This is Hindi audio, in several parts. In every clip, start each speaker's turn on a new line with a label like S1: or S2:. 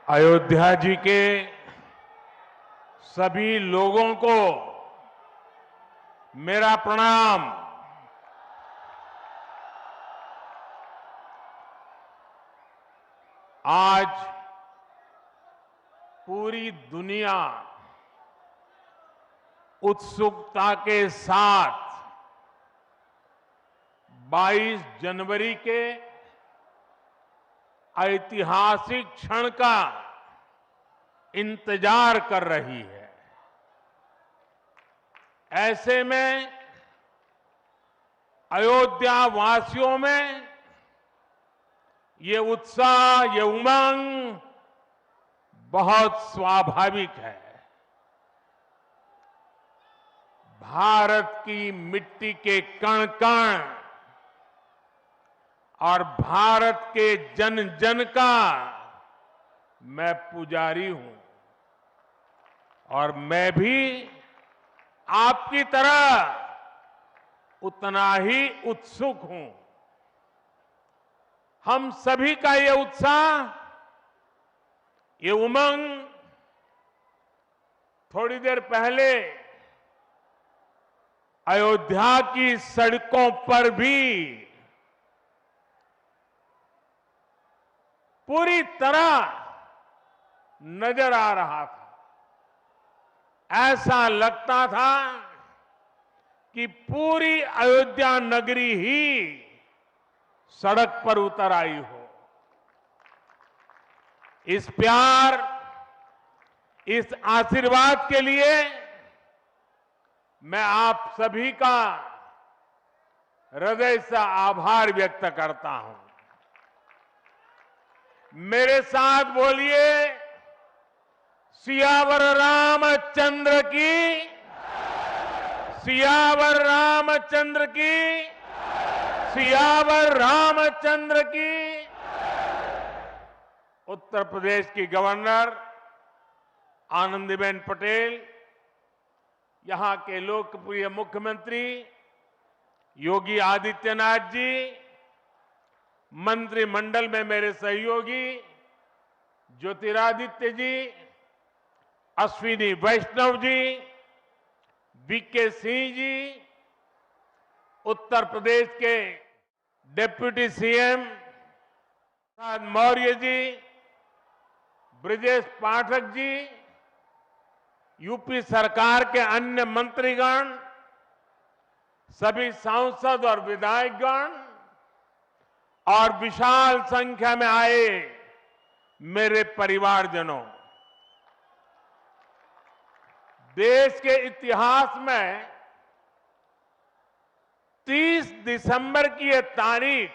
S1: अयोध्या जी के सभी लोगों को मेरा प्रणाम। आज पूरी दुनिया उत्सुकता के साथ 22 जनवरी के ऐतिहासिक क्षण का इंतजार कर रही है। ऐसे में अयोध्या वासियों में ये उत्साह, ये उमंग बहुत स्वाभाविक है। भारत की मिट्टी के कण कण और भारत के जन जन का मैं पुजारी हूं और मैं भी आपकी तरह उतना ही उत्सुक हूं। हम सभी का ये उत्साह, ये उमंग थोड़ी देर पहले अयोध्या की सड़कों पर भी पूरी तरह नजर आ रहा था। ऐसा लगता था कि पूरी अयोध्या नगरी ही सड़क पर उतर आई हो। इस प्यार, इस आशीर्वाद के लिए मैं आप सभी का हृदय से आभार व्यक्त करता हूं। मेरे साथ बोलिए, सियावर रामचंद्र की, सियावर रामचंद्र की, सियावर रामचंद्र की। उत्तर प्रदेश की गवर्नर आनंदीबेन पटेल, यहां के लोकप्रिय मुख्यमंत्री योगी आदित्यनाथ जी, मंत्रिमंडल में मेरे सहयोगी ज्योतिरादित्य जी, अश्विनी वैष्णव जी, वीके सिंह जी, उत्तर प्रदेश के deputy CM Prasad Maurya ji, Brajesh Pathak ji, UP सरकार के अन्य मंत्रीगण, सभी सांसद और विधायकगण और विशाल संख्या में आए मेरे परिवारजनों, देश के इतिहास में 30 दिसंबर की यह तारीख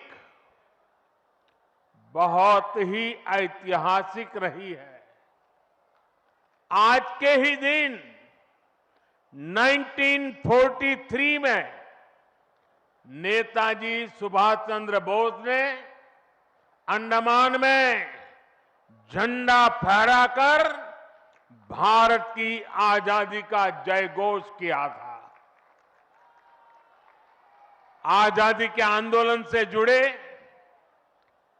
S1: बहुत ही ऐतिहासिक रही है। आज के ही दिन 1943 में नेताजी सुभाष चंद्र बोस ने अंडमान में झंडा फहराकर भारत की आजादी का जयघोष किया था। आजादी के आंदोलन से जुड़े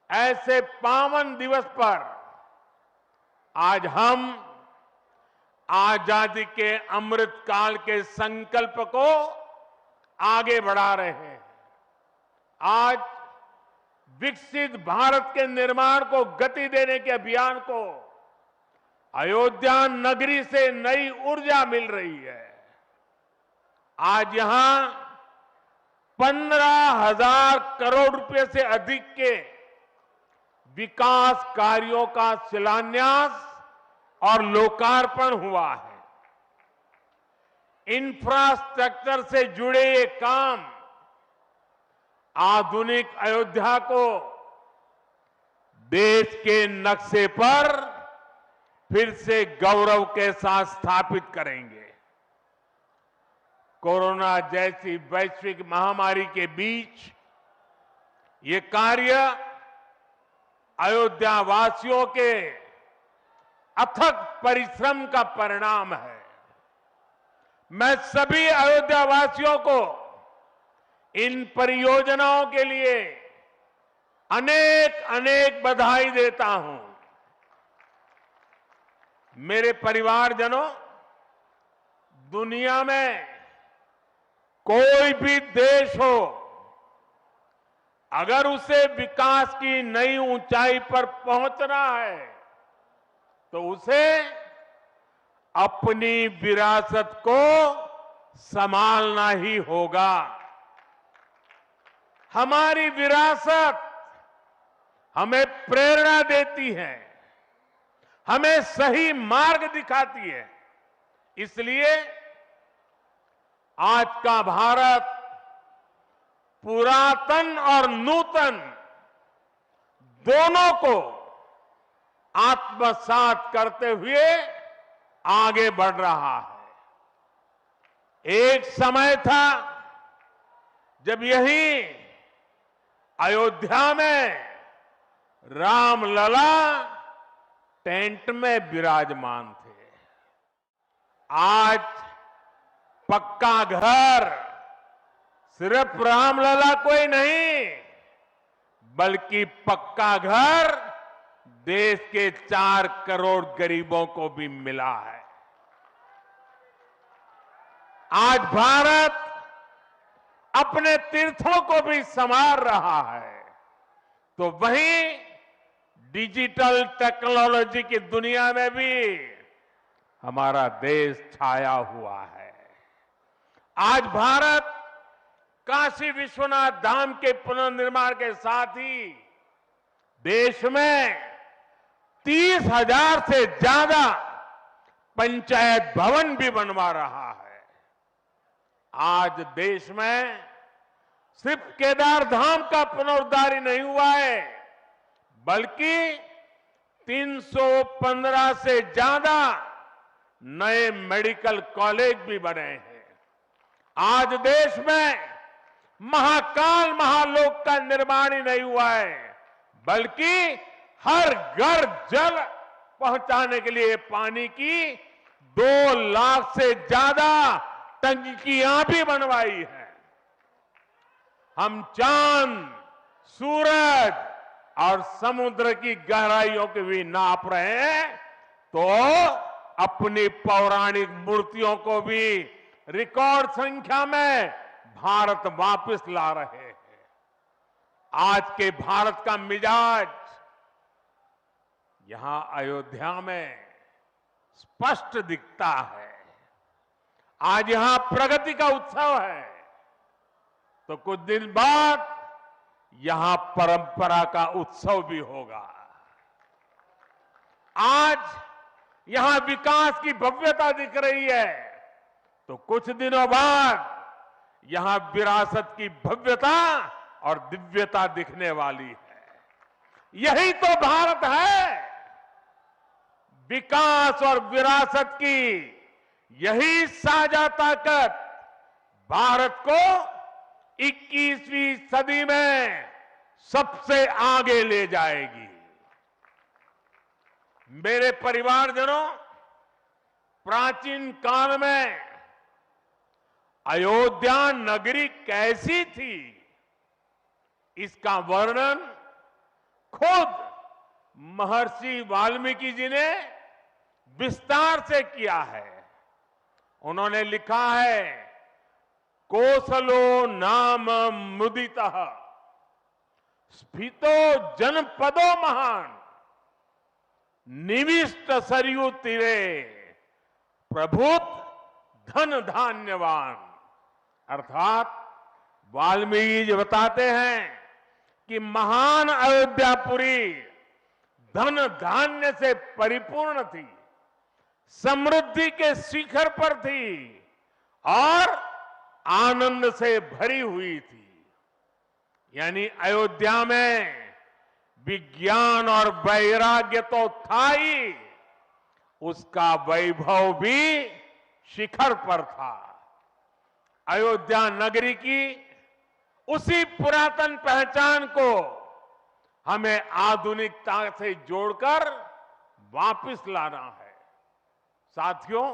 S1: ऐसे पावन दिवस पर आज हम आजादी के अमृत काल के संकल्प को आगे बढ़ा रहे हैं। आज विकसित भारत के निर्माण को गति देने के अभियान को अयोध्या नगरी से नई ऊर्जा मिल रही है। आज यहां 15,000 करोड़ रुपए से अधिक के विकास कार्यों का शिलान्यास और लोकार्पण हुआ है। इंफ्रास्ट्रक्चर से जुड़े ये काम आधुनिक अयोध्या को देश के नक्शे पर फिर से गौरव के साथ स्थापित करेंगे। कोरोना जैसी वैश्विक महामारी के बीच ये कार्य अयोध्या वासियों के अथक परिश्रम का परिणाम है। मैं सभी अयोध्या वासियों को इन परियोजनाओं के लिए अनेक अनेक बधाई देता हूं। मेरे परिवारजनों, दुनिया में कोई भी देश हो, अगर उसे विकास की नई ऊंचाई पर पहुंचना है तो उसे अपनी विरासत को संभालना ही होगा। हमारी विरासत हमें प्रेरणा देती है, हमें सही मार्ग दिखाती है। इसलिए आज का भारत पुरातन और नूतन दोनों को आत्मसात करते हुए आगे बढ़ रहा है। एक समय था जब यही अयोध्या में रामलला टेंट में विराजमान थे। आज पक्का घर सिर्फ रामलला को ही नहीं, बल्कि पक्का घर देश के 4 करोड़ गरीबों को भी मिला है। आज भारत अपने तीर्थों को भी संवार रहा है, तो वहीं डिजिटल टेक्नोलॉजी की दुनिया में भी हमारा देश छाया हुआ है। आज भारत काशी विश्वनाथ धाम के पुनर्निर्माण के साथ ही देश में 30,000 से ज्यादा पंचायत भवन भी बनवा रहा है। आज देश में सिर्फ केदार धाम का पुनरुद्धार ही नहीं हुआ है, बल्कि 315 से ज्यादा नए मेडिकल कॉलेज भी बने हैं। आज देश में महाकाल महालोक का निर्माण ही नहीं हुआ है, बल्कि हर घर जल पहुंचाने के लिए पानी की 2 लाख से ज्यादा टंकियां भी बनवाई है। हम चांद, सूरज और समुद्र की गहराइयों की भी नाप रहे हैं, तो अपनी पौराणिक मूर्तियों को भी रिकॉर्ड संख्या में भारत वापस ला रहे हैं। आज के भारत का मिजाज यहां अयोध्या में स्पष्ट दिखता है। आज यहां प्रगति का उत्सव है, तो कुछ दिन बाद यहां परंपरा का उत्सव भी होगा। आज यहां विकास की भव्यता दिख रही है, तो कुछ दिनों बाद यहां विरासत की भव्यता और दिव्यता दिखने वाली है। यही तो भारत है। विकास और विरासत की यही साझा ताकत भारत को 21वीं सदी में सबसे आगे ले जाएगी। मेरे परिवारजनों, प्राचीन काल में अयोध्या नगरी कैसी थी, इसका वर्णन खुद महर्षि वाल्मीकि जी ने विस्तार से किया है। उन्होंने लिखा है, कोसलो नाम मुदितः स्फीतो जनपदो महान निविष्ट सरयू तीरे प्रभुत धन धान्यवान। अर्थात वाल्मीकि जी बताते हैं कि महान अयोध्यापुरी धन धान्य से परिपूर्ण थी, समृद्धि के शिखर पर थी और आनंद से भरी हुई थी। यानी अयोध्या में विज्ञान और वैराग्य तो था ही, उसका वैभव भी शिखर पर था। अयोध्या नगरी की उसी पुरातन पहचान को हमें आधुनिकता से जोड़कर वापस लाना है। साथियों,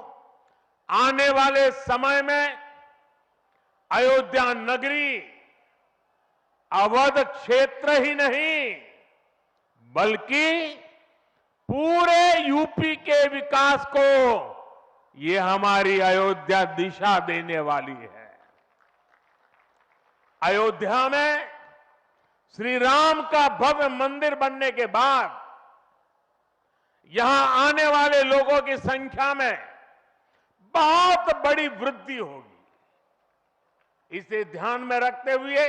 S1: आने वाले समय में अयोध्या नगरी अवध क्षेत्र ही नहीं, बल्कि पूरे यूपी के के विकास को ये हमारी अयोध्या दिशा देने वाली है। अयोध्या में श्री राम का भव्य मंदिर बनने के बाद यहां आने वाले लोगों की संख्या में बहुत बड़ी वृद्धि होगी। इसे ध्यान में रखते हुए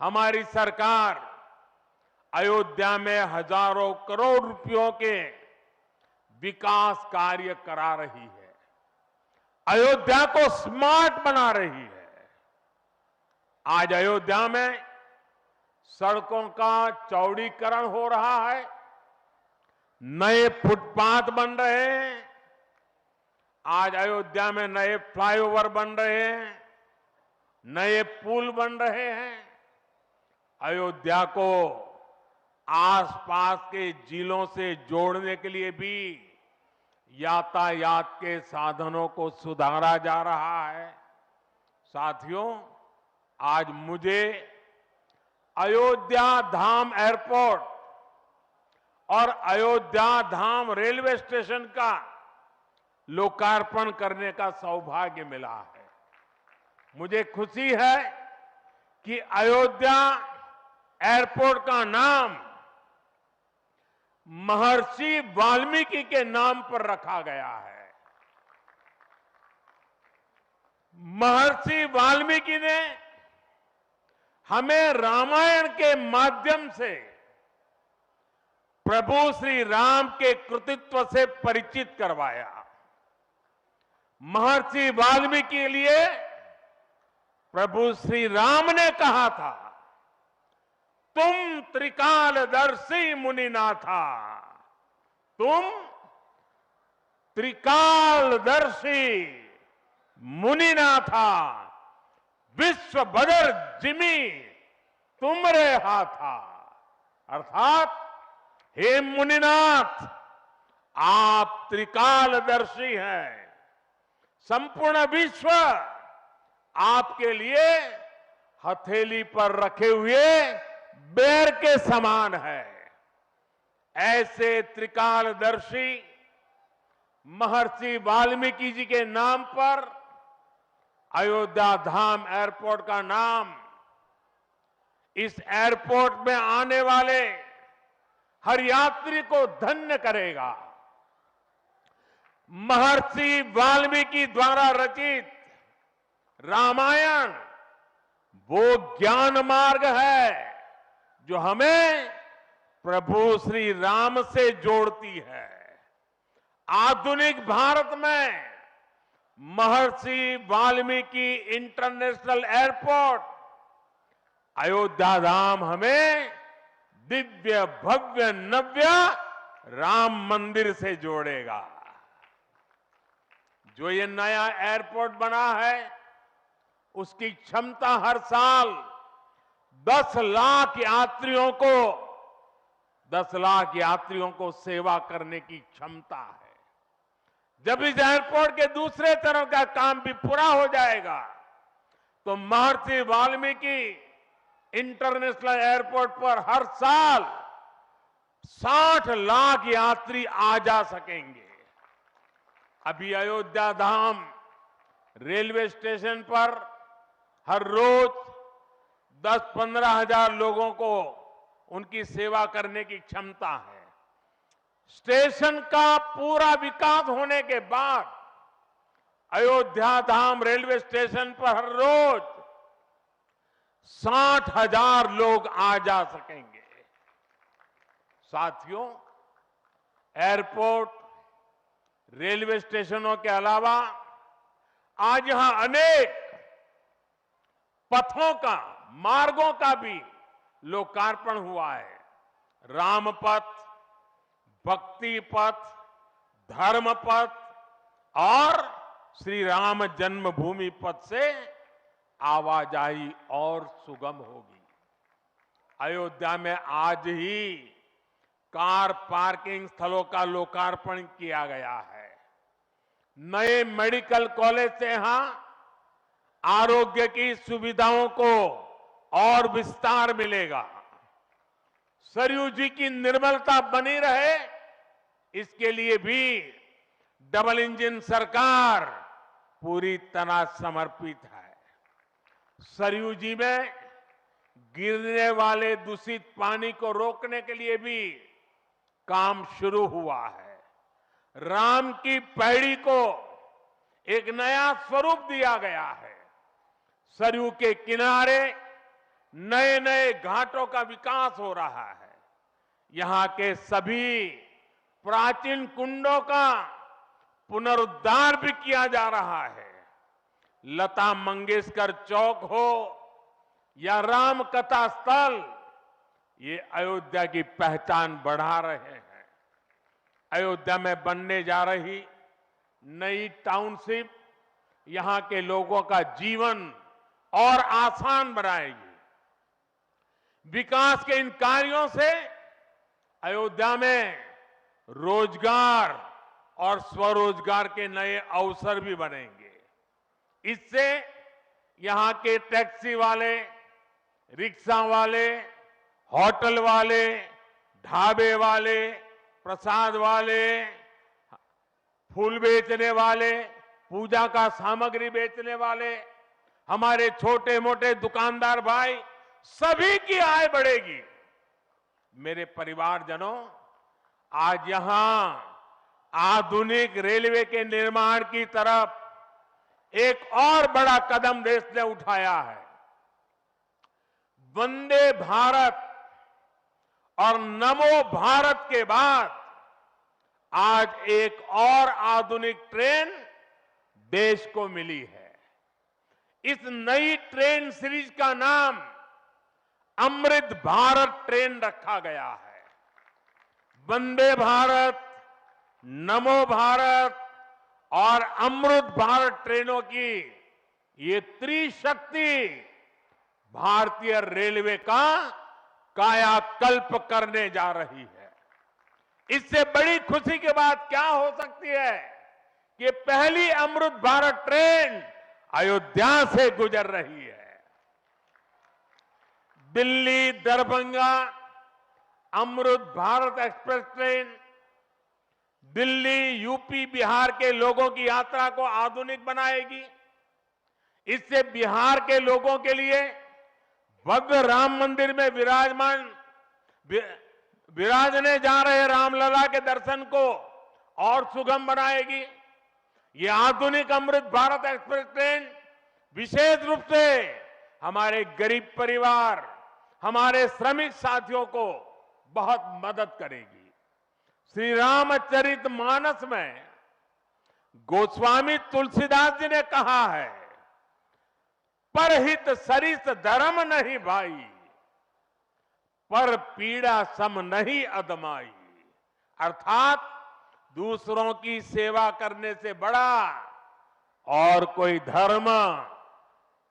S1: हमारी सरकार अयोध्या में हजारों करोड़ रुपयों के विकास कार्य करा रही है, अयोध्या को स्मार्ट बना रही है। आज अयोध्या में सड़कों का चौड़ीकरण हो रहा है, नए फुटपाथ बन रहे हैं, आज अयोध्या में नए फ्लाईओवर बन रहे हैं, नए पुल बन रहे हैं। अयोध्या को आसपास के जिलों से जोड़ने के लिए भी यातायात के साधनों को सुधारा जा रहा है। साथियों, आज मुझे अयोध्या धाम एयरपोर्ट और अयोध्या धाम रेलवे स्टेशन का लोकार्पण करने का सौभाग्य मिला है। मुझे खुशी है कि अयोध्या एयरपोर्ट का नाम महर्षि वाल्मीकि के नाम पर रखा गया है। महर्षि वाल्मीकि ने हमें रामायण के माध्यम से प्रभु श्री राम के कृतित्व से परिचित करवाया। महर्षि वाल्मीकि के लिए प्रभु श्री राम ने कहा था, तुम त्रिकालदर्शी मुनिनाथा, तुम त्रिकालदर्शी मुनिनाथा, विश्व बदर जिमी तुमरे हाथा। अर्थात हे मुनिनाथ, आप त्रिकालदर्शी हैं, संपूर्ण विश्व आपके लिए हथेली पर रखे हुए बेर के समान है। ऐसे त्रिकालदर्शी महर्षि वाल्मीकि जी के नाम पर अयोध्या धाम एयरपोर्ट का नाम इस एयरपोर्ट में आने वाले हर यात्री को धन्य करेगा। महर्षि वाल्मीकि द्वारा रचित रामायण वो ज्ञान मार्ग है जो हमें प्रभु श्री राम से जोड़ती है। आधुनिक भारत में महर्षि वाल्मीकि इंटरनेशनल एयरपोर्ट अयोध्या धाम हमें दिव्य भव्य नव्य राम मंदिर से जोड़ेगा। जो ये नया एयरपोर्ट बना है उसकी क्षमता हर साल 10 लाख यात्रियों को सेवा करने की क्षमता है। जब इस एयरपोर्ट के दूसरे चरण का काम भी पूरा हो जाएगा तो महर्षि वाल्मीकि इंटरनेशनल एयरपोर्ट पर हर साल 60 लाख यात्री आ जा सकेंगे। अभी अयोध्या धाम रेलवे स्टेशन पर हर रोज 10-15 हजार लोगों को उनकी सेवा करने की क्षमता है। स्टेशन का पूरा विकास होने के बाद अयोध्या धाम रेलवे स्टेशन पर हर रोज 60,000 लोग आ जा सकेंगे। साथियों, एयरपोर्ट, रेलवे स्टेशनों के अलावा आज यहां अनेक पथों का, मार्गों का भी लोकार्पण हुआ है। राम पथ, भक्ति पथ, धर्म पथ और श्री राम जन्मभूमि पथ से आवाजाही और सुगम होगी। अयोध्या में आज ही कार पार्किंग स्थलों का लोकार्पण किया गया है। नए मेडिकल कॉलेज से यहां आरोग्य की सुविधाओं को और विस्तार मिलेगा। सरयू जी की निर्मलता बनी रहे, इसके लिए भी डबल इंजन सरकार पूरी तरह समर्पित है। सरयू जी में गिरने वाले दूषित पानी को रोकने के लिए भी काम शुरू हुआ है। राम की पैड़ी को एक नया स्वरूप दिया गया है। सरयू के किनारे नए नए घाटों का विकास हो रहा है। यहां के सभी प्राचीन कुंडों का पुनरुद्धार भी किया जा रहा है। लता मंगेशकर चौक हो या राम कथा स्थल, ये अयोध्या की पहचान बढ़ा रहे हैं। अयोध्या में बनने जा रही नई टाउनशिप यहां के लोगों का जीवन और आसान बनाएगी। विकास के इन कार्यों से अयोध्या में रोजगार और स्वरोजगार के नए अवसर भी बनेंगे। इससे यहां के टैक्सी वाले, रिक्शा वाले, होटल वाले, ढाबे वाले, प्रसाद वाले, फूल बेचने वाले, पूजा का सामग्री बेचने वाले, हमारे छोटे मोटे दुकानदार भाई, सभी की आय बढ़ेगी। मेरे परिवारजनों, आज यहां आधुनिक रेलवे के निर्माण की तरफ एक और बड़ा कदम देश ने उठाया है। वंदे भारत और नमो भारत के बाद आज एक और आधुनिक ट्रेन देश को मिली है। इस नई ट्रेन सीरीज का नाम अमृत भारत ट्रेन रखा गया है। वंदे भारत, नमो भारत और अमृत भारत ट्रेनों की ये त्रिशक्ति भारतीय रेलवे का कायाकल्प करने जा रही है। इससे बड़ी खुशी की बात क्या हो सकती है कि पहली अमृत भारत ट्रेन अयोध्या से गुजर रही है। Delhi Darbhanga Amrit Bharat express train Delhi, UP, Bihar के लोगों की यात्रा को आधुनिक बनाएगी। इससे बिहार के लोगों के लिए भव्य राम मंदिर में विराजने जा रहे रामलला के दर्शन को और सुगम बनाएगी। ये आधुनिक अमृत भारत एक्सप्रेस ट्रेन विशेष रूप से हमारे गरीब परिवार, हमारे श्रमिक साथियों को बहुत मदद करेगी। श्री रामचरित मानस में गोस्वामी तुलसीदास जी ने कहा है, परहित सरिस धर्म नहीं भाई, पर पीड़ा सम नहीं अदमाई। अर्थात दूसरों की सेवा करने से बड़ा और कोई धर्म,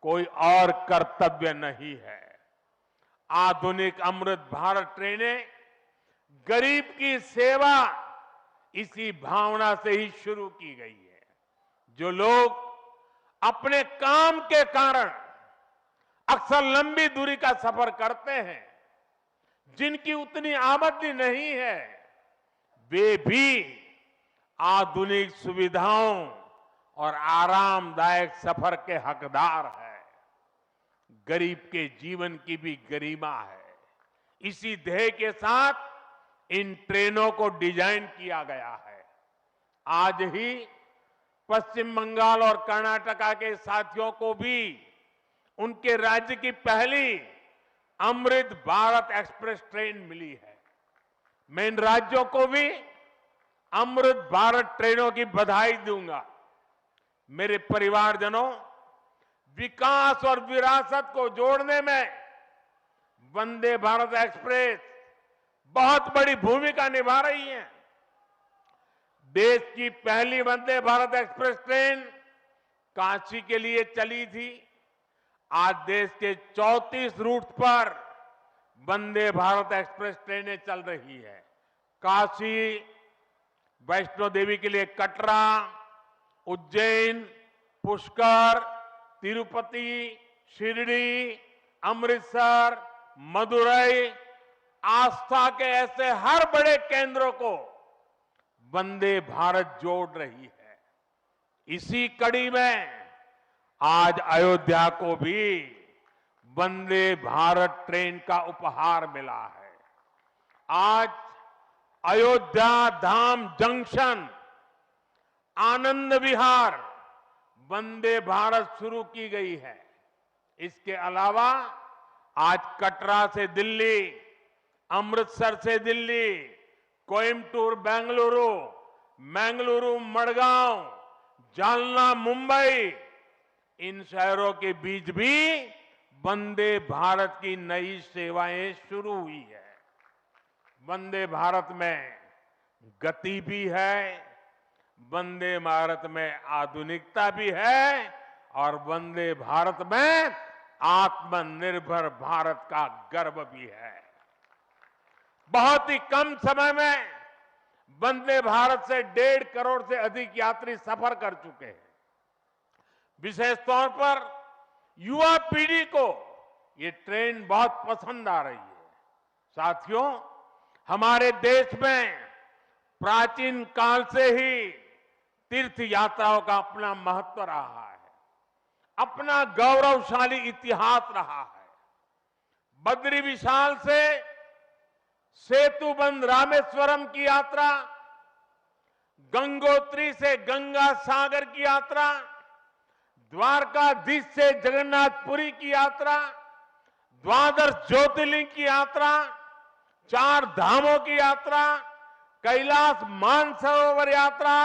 S1: कोई और कर्तव्य नहीं है। आधुनिक अमृत भारत ट्रेनें गरीब की सेवा इसी भावना से ही शुरू की गई है। जो लोग अपने काम के कारण अक्सर लंबी दूरी का सफर करते हैं, जिनकी उतनी आमदनी नहीं है, वे भी आधुनिक सुविधाओं और आरामदायक सफर के हकदार हैं। गरीब के जीवन की भी गरिमा है। इसी ध्येय के साथ इन ट्रेनों को डिजाइन किया गया है। आज ही पश्चिम बंगाल और कर्नाटका के साथियों को भी उनके राज्य की पहली अमृत भारत एक्सप्रेस ट्रेन मिली है। मैं इन राज्यों को भी अमृत भारत ट्रेनों की बधाई दूंगा। मेरे परिवारजनों, विकास और विरासत को जोड़ने में वंदे भारत एक्सप्रेस बहुत बड़ी भूमिका निभा रही है। देश की पहली वंदे भारत एक्सप्रेस ट्रेन काशी के लिए चली थी। आज देश के 34 रूट पर वंदे भारत एक्सप्रेस ट्रेनें चल रही है। काशी, वैष्णो देवी के लिए कटरा, उज्जैन, पुष्कर, तिरुपति, शिरडी, अमृतसर, मदुरई, आस्था के ऐसे हर बड़े केंद्रों को वंदे भारत जोड़ रही है। इसी कड़ी में आज अयोध्या को भी वंदे भारत ट्रेन का उपहार मिला है। आज अयोध्या धाम जंक्शन, आनंद विहार वंदे भारत शुरू की गई है। इसके अलावा आज कटरा से दिल्ली, अमृतसर से दिल्ली, कोयम्बटूर बेंगलुरु, मंगलुरु मडगांव, जालना मुंबई, इन शहरों के बीच भी वंदे भारत की नई सेवाएं शुरू हुई है। वंदे भारत में गति भी है, वंदे भारत में आधुनिकता भी है और वंदे भारत में आत्मनिर्भर भारत का गर्व भी है। बहुत ही कम समय में वंदे भारत से 1.5 करोड़ से अधिक यात्री सफर कर चुके हैं। विशेष तौर पर युवा पीढ़ी को ये ट्रेन बहुत पसंद आ रही है। साथियों, हमारे देश में प्राचीन काल से ही तीर्थ यात्राओं का अपना महत्व रहा है, अपना गौरवशाली इतिहास रहा है। बद्री विशाल से सेतुबंध रामेश्वरम की यात्रा, गंगोत्री से गंगा सागर की यात्रा, द्वारकाधीश से जगन्नाथपुरी की यात्रा, द्वादश ज्योतिर्लिंग की यात्रा, 4 धामों की यात्रा, कैलाश मानसरोवर यात्रा,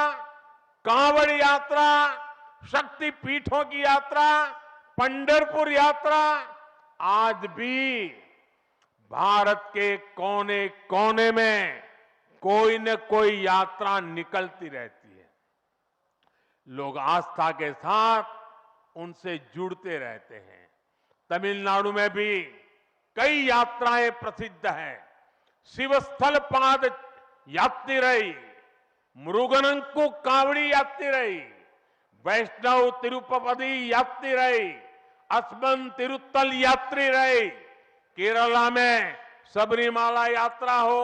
S1: कांवड़ यात्रा, शक्ति पीठों की यात्रा, पंढरपुर यात्रा, आज भी भारत के कोने कोने में कोई न कोई यात्रा निकलती रहती है। लोग आस्था के साथ उनसे जुड़ते रहते हैं। तमिलनाडु में भी कई यात्राएं प्रसिद्ध हैं। शिवस्थल पाद यात्रिरई, मुरुगनंकु कावड़ी यात्रिरई, वैष्णव तिरुपति यात्रिरई, अस्मन तिरुत्तल यात्रिरई, केरला में सबरीमाला यात्रा हो,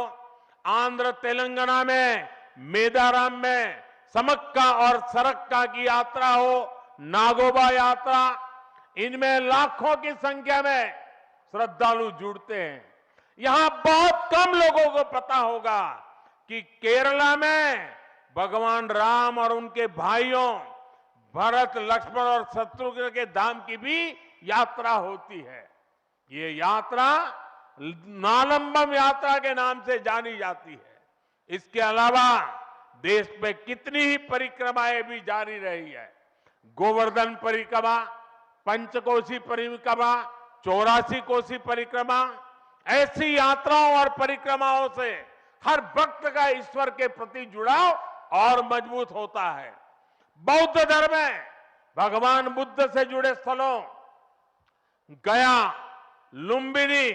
S1: आंध्र तेलंगाना में मेदाराम में समक्का और सरक्का की यात्रा हो, नागोबा यात्रा, इनमें लाखों की संख्या में श्रद्धालु जुड़ते हैं। यहां बहुत कम लोगों को पता होगा कि केरला में भगवान राम और उनके भाइयों भरत, लक्ष्मण और शत्रुघ्न के धाम की भी यात्रा होती है। ये यात्रा नालंबम यात्रा के नाम से जानी जाती है। इसके अलावा देश में कितनी ही परिक्रमाएं भी जारी रही है। गोवर्धन परिक्रमा, पंचकोशी परिक्रमा, 84 कोसी परिक्रमा, ऐसी यात्राओं और परिक्रमाओं से हर भक्त का ईश्वर के प्रति जुड़ाव और मजबूत होता है। बौद्ध धर्म में भगवान बुद्ध से जुड़े स्थलों गया, लुम्बिनी,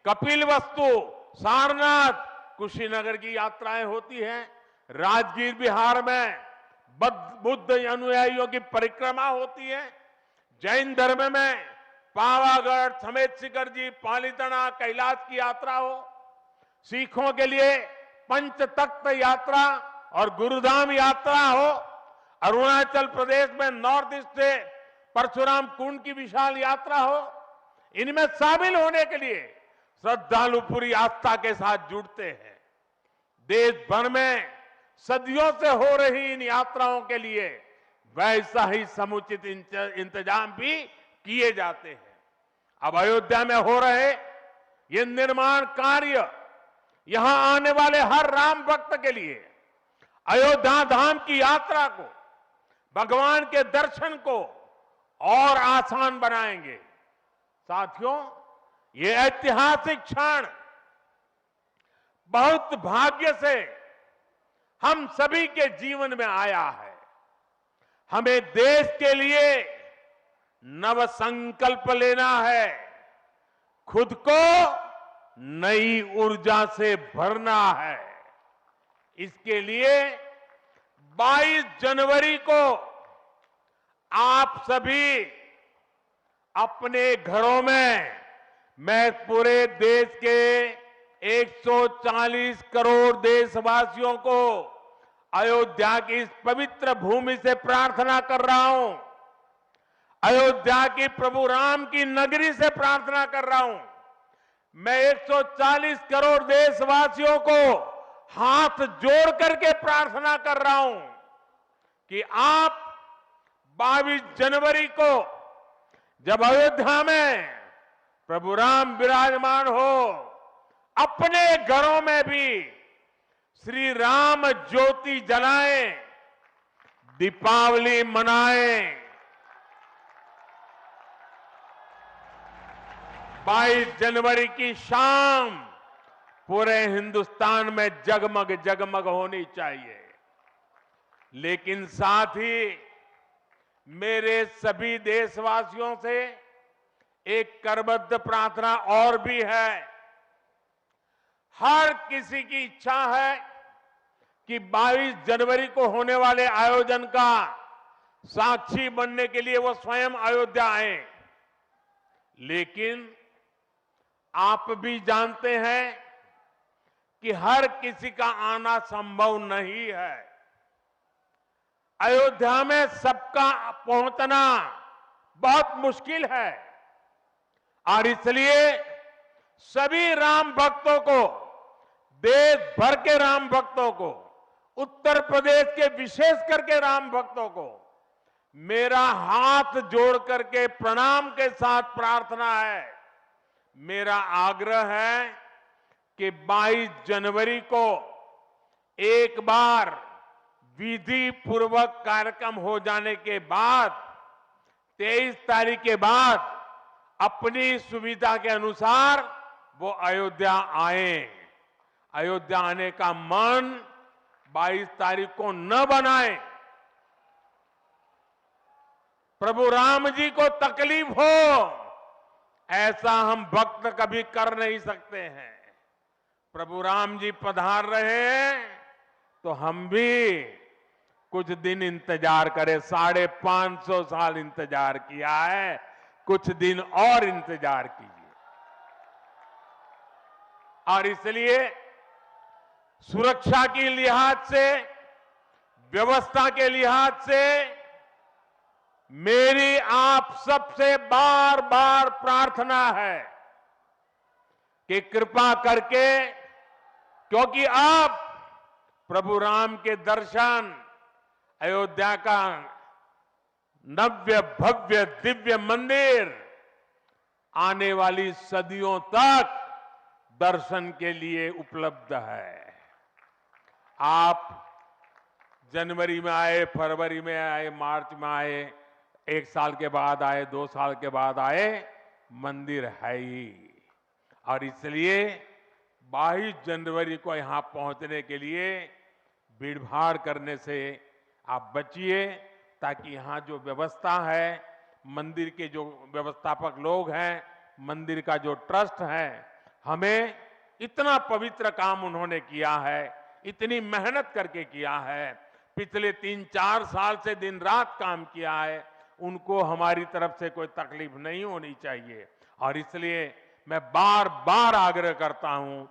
S1: कपिलवस्तु, सारनाथ, कुशीनगर की यात्राएं होती हैं। राजगीर बिहार में बुद्ध अनुयायियों की परिक्रमा होती है। जैन धर्म में पावागढ़, समेत शिखर जी, पालीताना, कैलाश की यात्रा हो। सिखों के लिए पंच तख्त यात्रा और गुरुधाम यात्रा हो। अरुणाचल प्रदेश में नॉर्थ ईस्ट से परशुराम कुंड की विशाल यात्रा हो। इनमें शामिल होने के लिए श्रद्धालु पूरी आस्था के साथ जुड़ते हैं। देश भर में सदियों से हो रही इन यात्राओं के लिए वैसा ही समुचित इंतजाम भी किए जाते हैं। अब अयोध्या में हो रहे ये निर्माण कार्य यहां आने वाले हर राम भक्त के लिए अयोध्या धाम की यात्रा को, भगवान के दर्शन को और आसान बनाएंगे। साथियों, ये ऐतिहासिक क्षण बहुत भाग्य से हम सभी के जीवन में आया है। हमें देश के लिए नव संकल्प लेना है, खुद को नई ऊर्जा से भरना है। इसके लिए 22 जनवरी को आप सभी अपने घरों में, मैं पूरे देश के 140 करोड़ देशवासियों को अयोध्या की इस पवित्र भूमि से प्रार्थना कर रहा हूं, अयोध्या की प्रभु राम की नगरी से प्रार्थना कर रहा हूं। मैं 140 करोड़ देशवासियों को हाथ जोड़ करके प्रार्थना कर रहा हूं कि आप 22 जनवरी को जब अयोध्या में प्रभु राम विराजमान हो, अपने घरों में भी श्री राम ज्योति जलाएं, दीपावली मनाएं। 22 जनवरी की शाम पूरे हिंदुस्तान में जगमग जगमग होनी चाहिए। लेकिन साथ ही मेरे सभी देशवासियों से एक करबद्ध प्रार्थना और भी है। हर किसी की इच्छा है कि 22 जनवरी को होने वाले आयोजन का साक्षी बनने के लिए वो स्वयं अयोध्या आए। लेकिन आप भी जानते हैं कि हर किसी का आना संभव नहीं है। अयोध्या में सबका पहुंचना बहुत मुश्किल है और इसलिए सभी राम भक्तों को, देश भर के राम भक्तों को, उत्तर प्रदेश के विशेष करके राम भक्तों को मेरा हाथ जोड़ करके प्रणाम के साथ प्रार्थना है, मेरा आग्रह है कि 22 जनवरी को एक बार विधि पूर्वक कार्यक्रम हो जाने के बाद 23 तारीख के बाद अपनी सुविधा के अनुसार वो अयोध्या आए। अयोध्या आने का मन 22 तारीख को न बनाए। प्रभु राम जी को तकलीफ हो ऐसा हम भक्त कभी कर नहीं सकते हैं। प्रभु राम जी पधार रहे हैं तो हम भी कुछ दिन इंतजार करें। 550 साल इंतजार किया है, कुछ दिन और इंतजार कीजिए। और इसलिए सुरक्षा के लिहाज से, व्यवस्था के लिहाज से मेरी आप सबसे बार बार प्रार्थना है कि कृपा करके, क्योंकि आप प्रभु राम के दर्शन, अयोध्या का नव्य भव्य दिव्य मंदिर आने वाली सदियों तक दर्शन के लिए उपलब्ध है। आप जनवरी में आए, फरवरी में आए, मार्च में आए, 1 साल के बाद आए, 2 साल के बाद आए, मंदिर है ही। और इसलिए 22 जनवरी को यहां पहुंचने के लिए भीड़भाड़ करने से आप बचिए, ताकि यहां जो व्यवस्था है, मंदिर के जो व्यवस्थापक लोग हैं, मंदिर का जो ट्रस्ट है, हमें इतना पवित्र काम उन्होंने किया है, इतनी मेहनत करके किया है, पिछले 3-4 साल से दिन रात काम किया है, उनको हमारी तरफ से कोई तकलीफ नहीं होनी चाहिए। और इसलिए मैं बार बार आग्रह करता हूं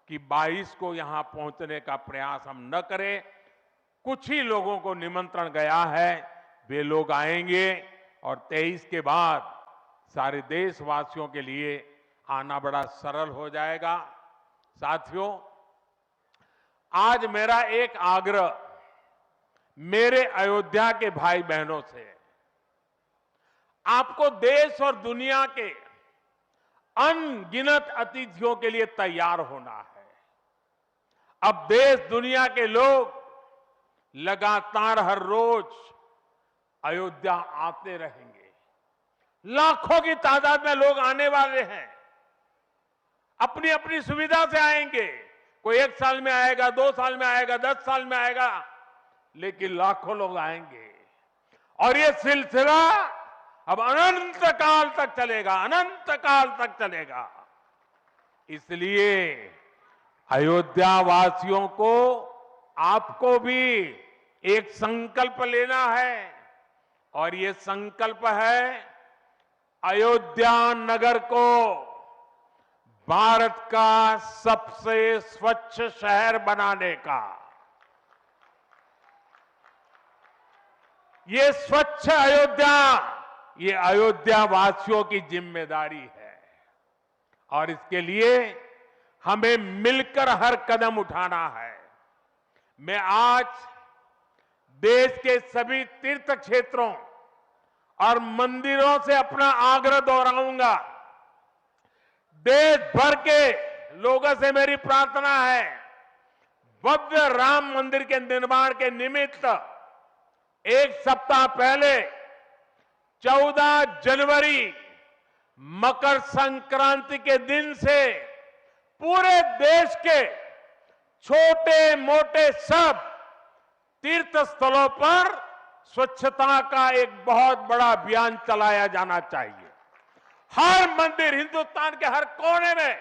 S1: कि 22 को यहां पहुंचने का प्रयास हम न करें। कुछ ही लोगों को निमंत्रण गया है, वे लोग आएंगे और 23 के बाद सारे देशवासियों के लिए आना बड़ा सरल हो जाएगा। साथियों, आज मेरा एक आग्रह मेरे अयोध्या के भाई बहनों से है। आपको देश और दुनिया के अनगिनत अतिथियों के लिए तैयार होना है। अब देश दुनिया के लोग लगातार हर रोज अयोध्या आते रहेंगे। लाखों की तादाद में लोग आने वाले हैं, अपनी अपनी सुविधा से आएंगे। कोई 1 साल में आएगा, 2 साल में आएगा, 10 साल में आएगा, लेकिन लाखों लोग आएंगे। और ये सिलसिला अब अनंत काल तक चलेगा, अनंत काल तक चलेगा। इसलिए अयोध्या वासियों को, आपको भी एक संकल्प लेना है, और ये संकल्प है अयोध्या नगर को भारत का सबसे स्वच्छ शहर बनाने का। ये स्वच्छ अयोध्या, ये अयोध्या वासियों की जिम्मेदारी है और इसके लिए हमें मिलकर हर कदम उठाना है। मैं आज देश के सभी तीर्थ क्षेत्रों और मंदिरों से अपना आग्रह दोहराऊंगा। देश भर के लोगों से मेरी प्रार्थना है, भव्य राम मंदिर के निर्माण के निमित्त एक सप्ताह पहले 14 जनवरी मकर संक्रांति के दिन से पूरे देश के छोटे मोटे सब तीर्थ स्थलों पर स्वच्छता का एक बहुत बड़ा अभियान चलाया जाना चाहिए। हर मंदिर, हिंदुस्तान के हर कोने में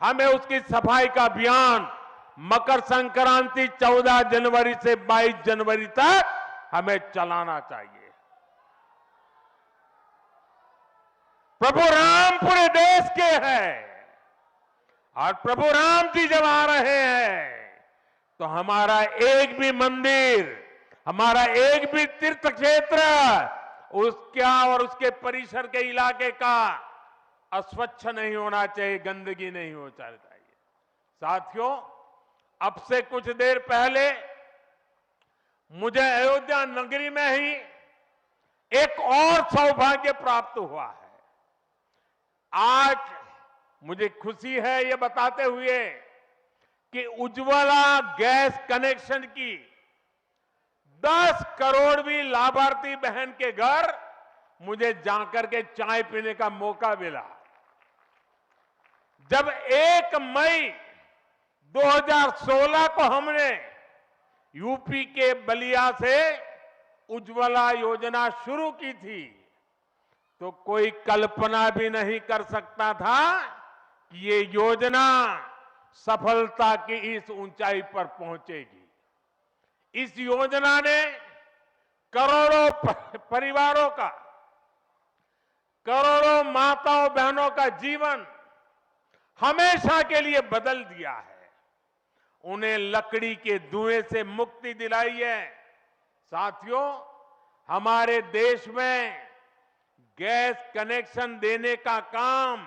S1: हमें उसकी सफाई का अभियान मकर संक्रांति 14 जनवरी से 22 जनवरी तक हमें चलाना चाहिए। प्रभु राम पूरे देश के हैं और प्रभु राम जी जब आ रहे हैं तो हमारा एक भी मंदिर, हमारा एक भी तीर्थ क्षेत्र उसका और उसके परिसर के इलाके का अस्वच्छ नहीं होना चाहिए, गंदगी नहीं होना चाहिए। साथियों, अब से कुछ देर पहले मुझे अयोध्या नगरी में ही एक और सौभाग्य प्राप्त हुआ है। आज मुझे खुशी है ये बताते हुए कि उज्ज्वला गैस कनेक्शन की 10 करोड़वीं लाभार्थी बहन के घर मुझे जाकर के चाय पीने का मौका मिला। जब 1 मई 2016 को हमने यूपी के बलिया से उज्ज्वला योजना शुरू की थी तो कोई कल्पना भी नहीं कर सकता था कि ये योजना सफलता की इस ऊंचाई पर पहुंचेगी। इस योजना ने करोड़ों परिवारों का, करोड़ों माताओं बहनों का जीवन हमेशा के लिए बदल दिया है। उन्हें लकड़ी के धुएं से मुक्ति दिलाई है। साथियों, हमारे देश में गैस कनेक्शन देने का काम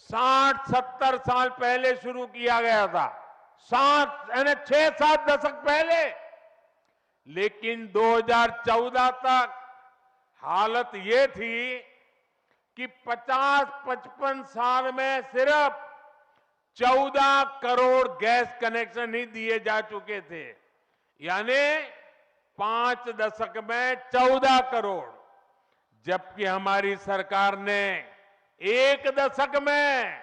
S1: 60-70 साल पहले शुरू किया गया था, 6-7 दशक पहले। लेकिन 2014 तक हालत ये थी कि 50-55 साल में सिर्फ 14 करोड़ गैस कनेक्शन ही दिए जा चुके थे, यानी 5 दशक में 14 करोड़, जबकि हमारी सरकार ने 1 दशक में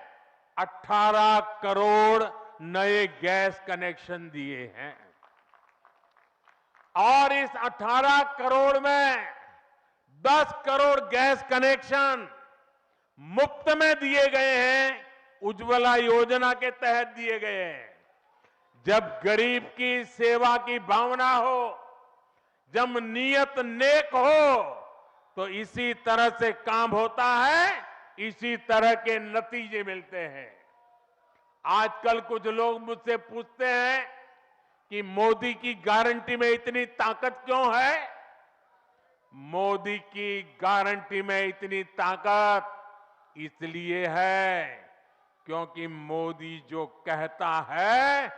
S1: 18 करोड़ नए गैस कनेक्शन दिए हैं। और इस 18 करोड़ में 10 करोड़ गैस कनेक्शन मुफ्त में दिए गए हैं, उज्ज्वला योजना के तहत दिए गए हैं। जब गरीब की सेवा की भावना हो, जब नियत नेक हो, तो इसी तरह से काम होता है, इसी तरह के नतीजे मिलते हैं। आजकल कुछ लोग मुझसे पूछते हैं कि मोदी की गारंटी में इतनी ताकत क्यों है? मोदी की गारंटी में इतनी ताकत इसलिए है क्योंकि मोदी जो कहता है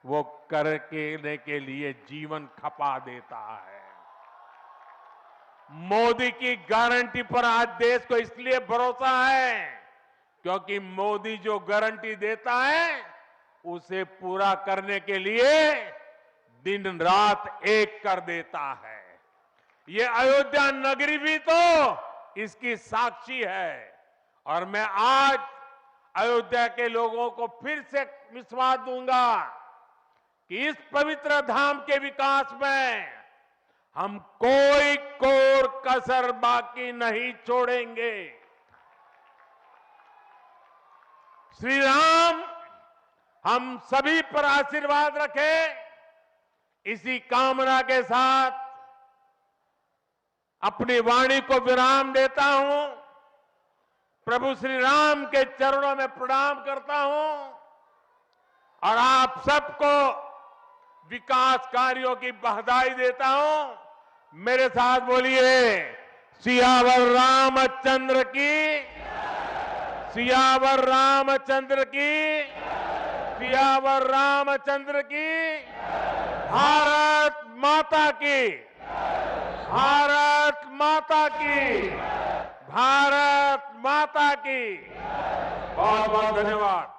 S1: वो करने के लिए जीवन खपा देता है। मोदी की गारंटी पर आज देश को इसलिए भरोसा है क्योंकि मोदी जो गारंटी देता है उसे पूरा करने के लिए दिन रात एक कर देता है। ये अयोध्या नगरी भी तो इसकी साक्षी है। और मैं आज अयोध्या के लोगों को फिर से विश्वास दूंगा कि इस पवित्र धाम के विकास में हम कोई कोर कसर बाकी नहीं छोड़ेंगे। श्री राम हम सभी पर आशीर्वाद रखें, इसी कामना के साथ अपनी वाणी को विराम देता हूं। प्रभु श्री राम के चरणों में प्रणाम करता हूं और आप सबको विकास कार्यों की बधाई देता हूं। मेरे साथ बोलिए, सियावर रामचंद्र की, सियावर रामचंद्र की, सियावर रामचंद्र की, भारत माता की, भारत माता की, भारत माता की। बहुत बहुत धन्यवाद।